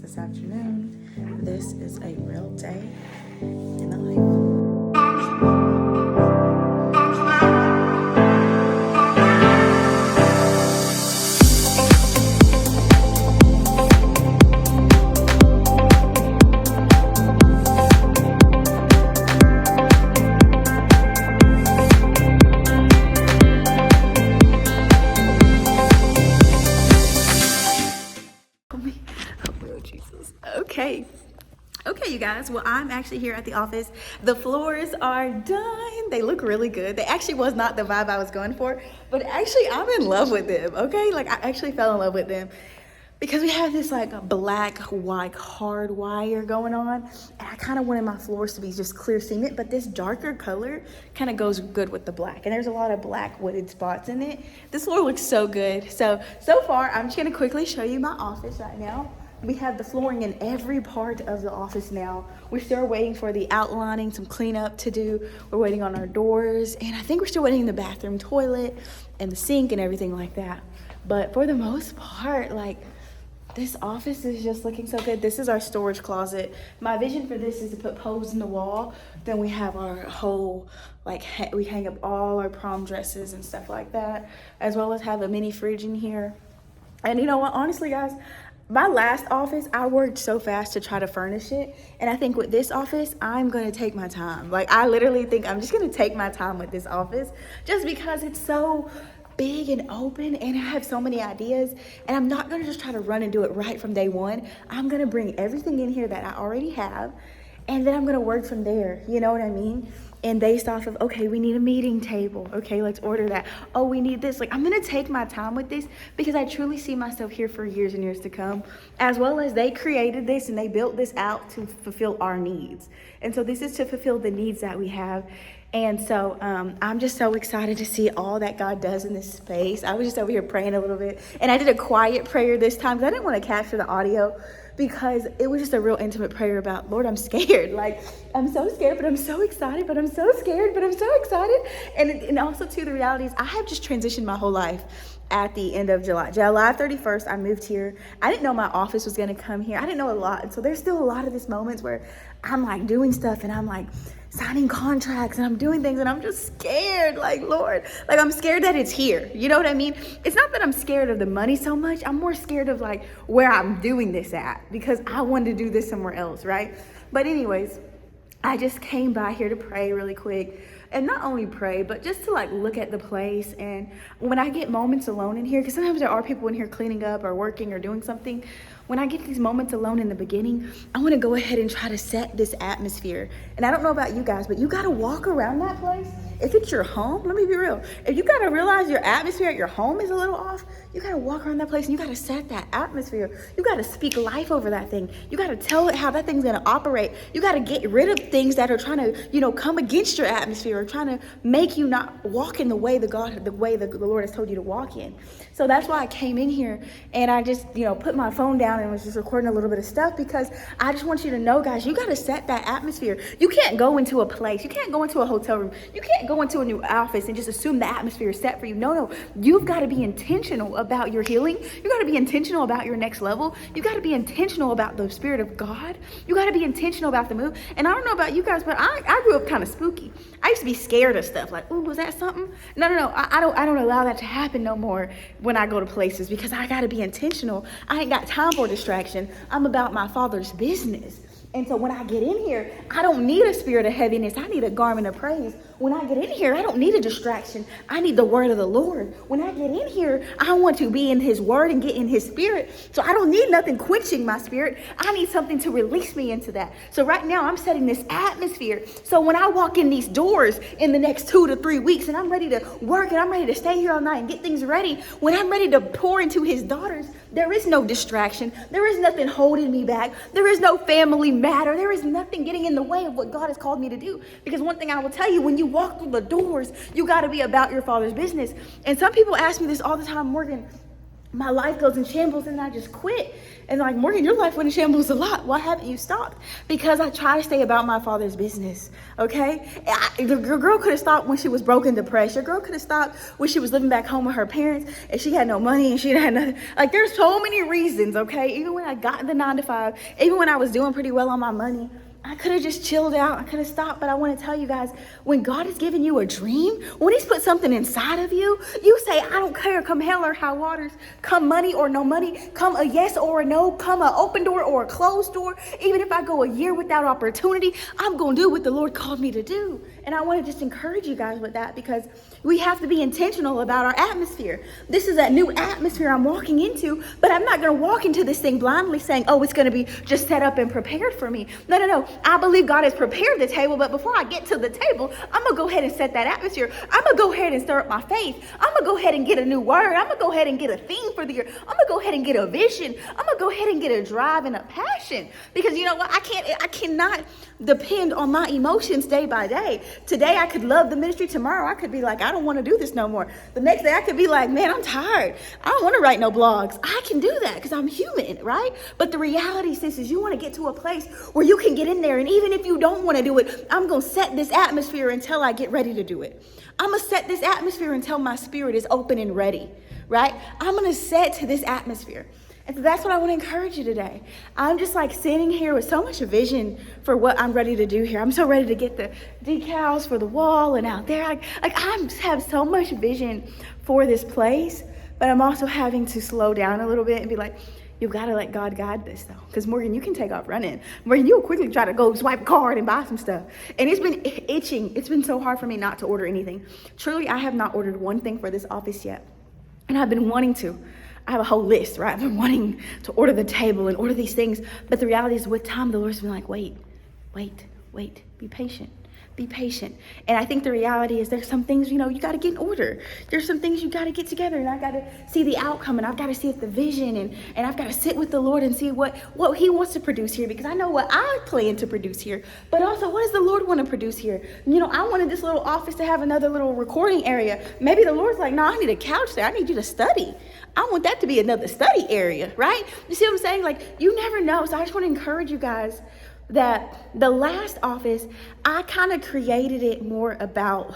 this afternoon. This is a real day in the life. Okay, you guys, well, I'm actually here at the office. The floors are done. They look really good. They actually was not the vibe I was going for, but actually I'm in love with them, okay? Like, I actually fell in love with them because we have this like black, white, hard wire going on, and I kind of wanted my floors to be just clear cement, but this darker color kind of goes good with the black, and there's a lot of black wooded spots in it. This floor looks so good. So far, I'm just gonna quickly show you my office right now. We have the flooring in every part of the office now. We're still waiting for the outlining, some cleanup to do. We're waiting on our doors, and I think we're still waiting on the bathroom toilet and the sink and everything like that. But for the most part, like, this office is just looking so good. This is our storage closet. My vision for this is to put poles in the wall. Then we have our whole, like, we hang up all our prom dresses and stuff like that, as well as have a mini fridge in here. And you know what, honestly, guys, my last office, I worked so fast to try to furnish it. And I think with this office, I'm gonna take my time. Like, I literally think I'm just gonna take my time with this office just because it's so big and open and I have so many ideas. And I'm not gonna just try to run and do it right from day one. I'm gonna bring everything in here that I already have, and then I'm gonna work from there, you know what I mean? And based off of, okay, we need a meeting table. Okay, let's order that. Oh, we need this. Like, I'm gonna take my time with this because I truly see myself here for years and years to come, as well as they created this and they built this out to fulfill our needs. And so this is to fulfill the needs that we have. And so I'm just so excited to see all that God does in this space. I was just over here praying a little bit, and I did a quiet prayer this time because I didn't want to capture the audio, because it was just a real intimate prayer about, Lord, I'm scared. Like, I'm so scared, but I'm so excited, but I'm so scared, but I'm so excited. And also, too, the reality is I have just transitioned my whole life at the end of July. July 31st, I moved here. I didn't know my office was gonna come here. I didn't know a lot. And so there's still a lot of these moments where I'm like doing stuff and I'm like signing contracts and I'm doing things and I'm just scared, like, Lord, like, I'm scared that it's here. You know what I mean? It's not that I'm scared of the money so much. I'm more scared of like where I'm doing this at, because I wanted to do this somewhere else, right? But anyways, I just came by here to pray really quick. And not only pray, but just to like look at the place. And when I get moments alone in here, because sometimes there are people in here cleaning up or working or doing something, when I get these moments alone in the beginning, I want to go ahead and try to set this atmosphere. And I don't know about you guys, but you got to walk around that place. If it's your home, let me be real. If you got to realize your atmosphere at your home is a little off, you got to walk around that place and you got to set that atmosphere. You got to speak life over that thing. You got to tell it how that thing's going to operate. You got to get rid of things that are trying to, you know, come against your atmosphere or trying to make you not walk in the way the Lord has told you to walk in. So that's why I came in here and I just, you know, put my phone down and was just recording a little bit of stuff, because I just want you to know, guys, you got to set that atmosphere. You can't go into a place. You can't go into a hotel room. You can't go into a new office and just assume the atmosphere is set for you. No. You've got to be intentional about your healing. You got to be intentional about your next level. You got to be intentional about the Spirit of God. You got to be intentional about the move. And I don't know about you guys, but I grew up kind of spooky. I used to be scared of stuff like, ooh, was that something? No. I don't allow that to happen no more when I go to places, because I got to be intentional. I ain't got time for distraction. I'm about my Father's business. And so when I get in here, I don't need a spirit of heaviness. I need a garment of praise. When I get in here, I don't need a distraction. I need the word of the Lord. When I get in here, I want to be in his word and get in his spirit. So I don't need nothing quenching my spirit. I need something to release me into that. So right now I'm setting this atmosphere. So when I walk in these doors in the next 2 to 3 weeks and I'm ready to work and I'm ready to stay here all night and get things ready, when I'm ready to pour into his daughters, there is no distraction. There is nothing holding me back. There is no family matter. There is nothing getting in the way of what God has called me to do. Because one thing I will tell you, when you walk through the doors, you got to be about your Father's business. And some people ask me this all the time, Morgan, my life goes in shambles and I just quit. And like, Morgan, your life went in shambles a lot. Why haven't you stopped? Because I try to stay about my Father's business, okay? Your girl could have stopped when she was broke and depressed. Your girl could have stopped when she was living back home with her parents and she had no money and she had nothing. Like, there's so many reasons, okay? Even when I got the 9-to-5, even when I was doing pretty well on my money, I could have just chilled out. I could have stopped, but I want to tell you guys, when God has given you a dream, when he's put something inside of you, you say, I don't care, come hell or high waters, come money or no money, come a yes or a no, come an open door or a closed door. Even if I go a year without opportunity, I'm going to do what the Lord called me to do. And I want to just encourage you guys with that, because we have to be intentional about our atmosphere. This is a new atmosphere I'm walking into, but I'm not going to walk into this thing blindly saying, oh, it's going to be just set up and prepared for me. No. I believe God has prepared the table, but before I get to the table, I'm going to go ahead and set that atmosphere. I'm going to go ahead and stir up my faith. I'm going to go ahead and get a new word. I'm going to go ahead and get a theme for the year. I'm going to go ahead and get a vision. I'm going to go ahead and get a drive and a passion, because you know what? I cannot depend on my emotions day by day. Today I could love the ministry. Tomorrow I could be like, I don't want to do this no more. The next day I could be like, man, I'm tired. I don't want to write no blogs. I can do that because I'm human, right? But the reality, sis, is you want to get to a place where you can get in there, and even if you don't want to do it, I'm going to set this atmosphere until I get ready to do it. I'm going to set this atmosphere until my spirit is open and ready, right? I'm going to set to this atmosphere. And so that's what I want to encourage you today. I'm just like sitting here with so much vision for what I'm ready to do here. I'm so ready to get the decals for the wall and out there. I have so much vision for this place, but I'm also having to slow down a little bit and be like, you've got to let God guide this though. Because Morgan, you can take off running. Morgan, you'll quickly try to go swipe a card and buy some stuff. And it's been itching. It's been so hard for me not to order anything. Truly, I have not ordered one thing for this office yet. And I've been wanting to. I have a whole list, right? I've been wanting to order the table and order these things. But the reality is, with time, the Lord's been like, wait, be patient. Be patient. And I think the reality is there's some things, you got to get in order. There's some things you got to get together, and I got to see the outcome, and I've got to see the vision, and I've got to sit with the Lord and see what he wants to produce here, because I know what I plan to produce here, but also what does the Lord want to produce here? I wanted this little office to have another little recording area. Maybe the Lord's like, no, I need a couch there. I need you to study. I want that to be another study area, right? You see what I'm saying? Like, you never know. So I just want to encourage you guys that the last office, I kind of created it more about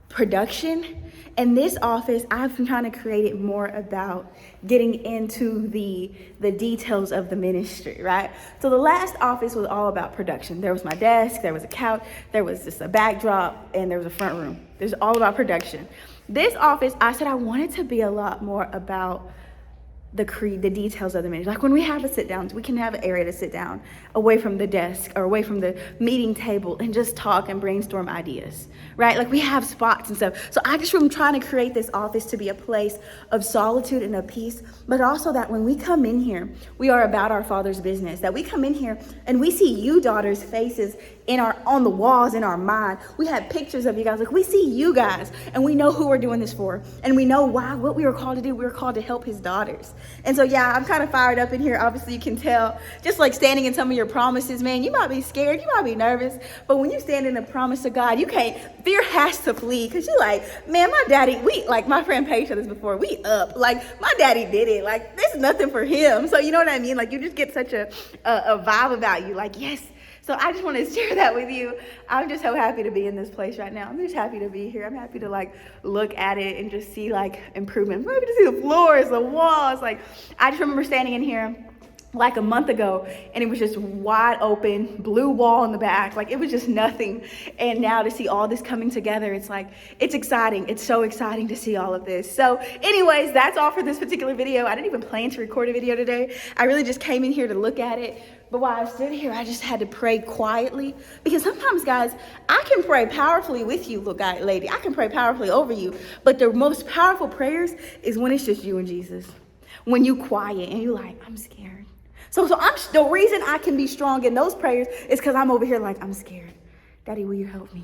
production. And this office, I've been trying to create it more about getting into the details of the ministry, right? So the last office was all about production. There was my desk, there was a couch, there was just a backdrop, and there was a front room. It was all about production. This office, I said I wanted to be a lot more about the details of the ministry. Like when we have a sit down, we can have an area to sit down away from the desk or away from the meeting table and just talk and brainstorm ideas, right? Like we have spots and stuff. So I just am trying to create this office to be a place of solitude and of peace, but also that when we come in here, we are about our Father's business. That we come in here and we see you daughters' faces on the walls in our mind. We have pictures of you guys. Like we see you guys and we know who we're doing this for. And we know what we were called to do. We were called to help his daughters. And so, yeah, I'm kind of fired up in here. Obviously, you can tell, just like standing in some of your promises, man, you might be scared. You might be nervous. But when you stand in the promise of God, fear has to flee. Because you're like, man, my daddy, my friend Paige said this before, we up. Like, my daddy did it. Like, there's nothing for him. So, you know what I mean? Like, you just get such a vibe about you. Like, yes. So I just want to share that with you. I'm just so happy to be in this place right now. I'm just happy to be here. I'm happy to look at it and just see improvement. I'm happy to see the floors, the walls. I just remember standing in here a month ago and it was just wide open, blue wall in the back. It was just nothing. And now to see all this coming together, it's exciting. It's so exciting to see all of this. So anyways, that's all for this particular video. I didn't even plan to record a video today. I really just came in here to look at it. But while I stood here, I just had to pray quietly, because sometimes, guys, I can pray powerfully with you, lady. I can pray powerfully over you. But the most powerful prayers is when it's just you and Jesus. When you quiet and you're like, I'm scared. So the reason I can be strong in those prayers is because I'm over here I'm scared. Daddy, will you help me?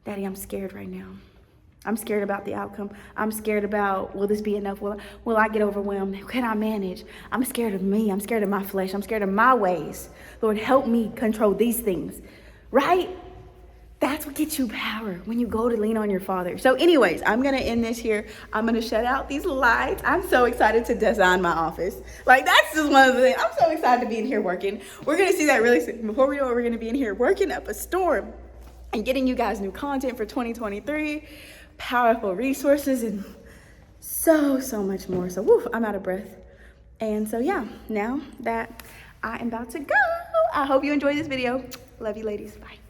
Daddy, I'm scared right now. I'm scared about the outcome. I'm scared about, will this be enough? Will I get overwhelmed? Can I manage? I'm scared of me. I'm scared of my flesh. I'm scared of my ways. Lord, help me control these things, right? That's what gets you power, when you go to lean on your Father. So anyways, I'm gonna end this here. I'm gonna shut out these lights. I'm so excited to design my office. Like, that's just one of the things. I'm so excited to be in here working. We're gonna see that really soon. Before we know it, we're gonna be in here working up a storm and getting you guys new content for 2023, powerful resources, and so much more. So woo, I'm out of breath. And so yeah, now that I am about to go, I hope you enjoyed this video. Love you ladies, bye.